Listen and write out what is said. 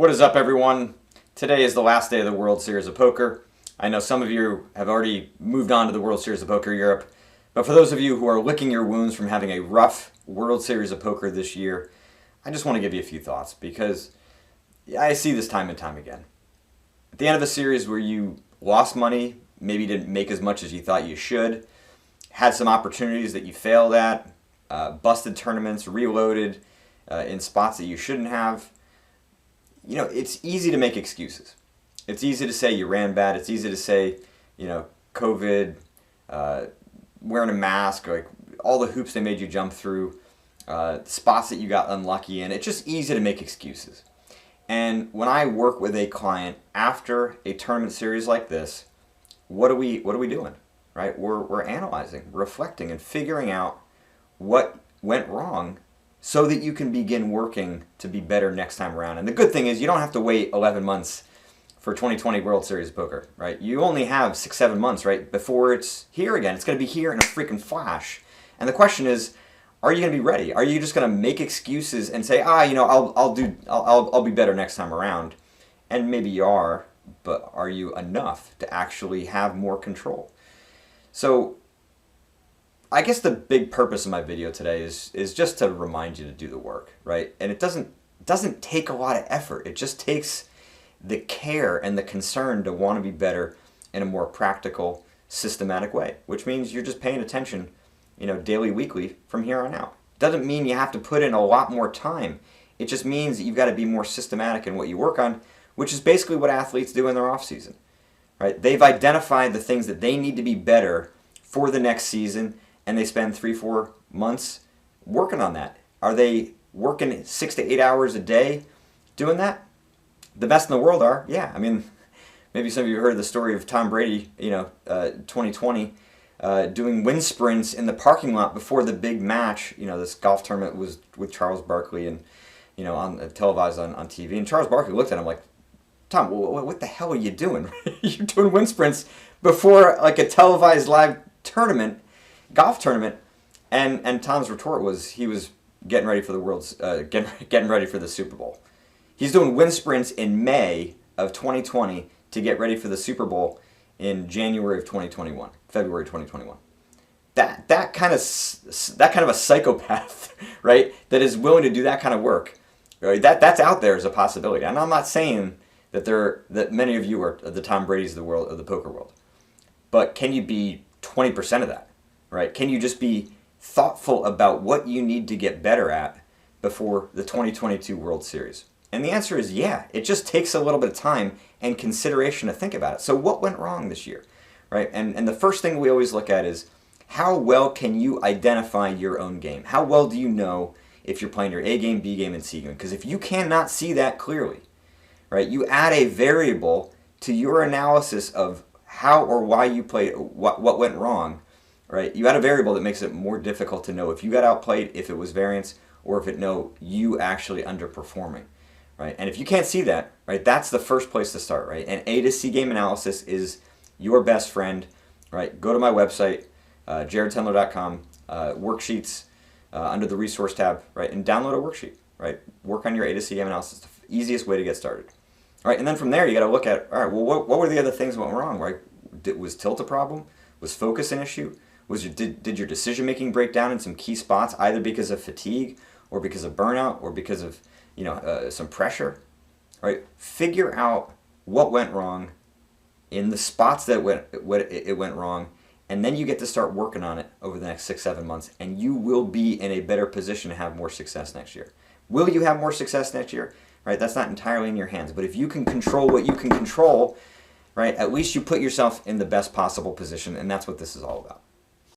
What is up, everyone? Today is the last day of the World Series of Poker. I know some of you have already moved on to the World Series of Poker Europe, but for those of you who are licking your wounds from having a rough World Series of Poker this year, I just want to give you a few thoughts because I see this time and time again. At the end of a series where you lost money, maybe didn't make as much as you thought you should, had some opportunities that you failed at, busted tournaments, reloaded in spots that you shouldn't have. You know, it's easy to make excuses. It's easy to say you ran bad. It's easy to say, COVID, wearing a mask, like all the hoops they made you jump through, spots that you got unlucky in. It's just easy to make excuses. And when I work with a client after a tournament series like this, what are we doing? Right? We're analyzing, reflecting, and figuring out what went wrong so that you can begin working to be better next time around. And the good thing is you don't have to wait 11 months for 2020 World Series of Poker, right? You only have 6-7 months, right, before it's here again. It's going to be here in a freaking flash. And the question is, are you going to be ready? Are you just going to make excuses and say, I'll be better next time around? And maybe you are, but are you enough to actually have more control? So I guess the big purpose of my video today is just to remind you to do the work, right? And it doesn't take a lot of effort. It just takes the care and the concern to want to be better in a more practical, systematic way, which means you're just paying attention, daily, weekly from here on out. Doesn't mean you have to put in a lot more time. It just means that you've got to be more systematic in what you work on, which is basically what athletes do in their off season, right? They've identified the things that they need to be better for the next season, and they spend 3-4 months working on that. Are they working 6 to 8 hours a day doing that? The best in the world are, yeah. I mean, maybe some of you heard the story of Tom Brady, 2020, doing wind sprints in the parking lot before the big match. This golf tournament was with Charles Barkley and, televised on TV. And Charles Barkley looked at him like, Tom, what the hell are you doing? You're doing wind sprints before like a televised live tournament, golf tournament. And Tom's retort was he was getting ready for the getting ready for the Super Bowl. He's doing wind sprints in May of 2020 to get ready for the Super Bowl in January of 2021, February 2021. That kind of a psychopath, right? That is willing to do that kind of work, right? That's out there as a possibility. And I'm not saying that many of you are the Tom Brady's of the poker world, but can you be 20% of that, right? Can you just be thoughtful about what you need to get better at before the 2022 World Series? And the answer is yeah. It just takes a little bit of time and consideration to think about it. So what went wrong this year, right? And the first thing we always look at is how well can you identify your own game? How well do you know if you're playing your A game, B game, and C game? Because if you cannot see that clearly, right, you add a variable to your analysis of how or why you played, what went wrong, right? You add a variable that makes it more difficult to know if you got outplayed, if it was variance, or if you actually underperforming. Right? And if you can't see that, right, that's the first place to start, right? And A to C game analysis is your best friend, right? Go to my website, jaredtendler.com, worksheets under the resource tab, right? And download a worksheet, right? Work on your A to C game analysis, the easiest way to get started. All right, and then from there you got to look at, all right, well, what were the other things that went wrong, right? Was tilt a problem? Was focus an issue? Did your decision making break down in some key spots, either because of fatigue or because of burnout or because of some pressure, right? Figure out what went wrong in the spots that it went wrong, and then you get to start working on it over the next 6-7 months, and you will be in a better position to have more success next year. Will you have more success next year? Right? That's not entirely in your hands, but if you can control what you can control, right, at least you put yourself in the best possible position, and that's what this is all about.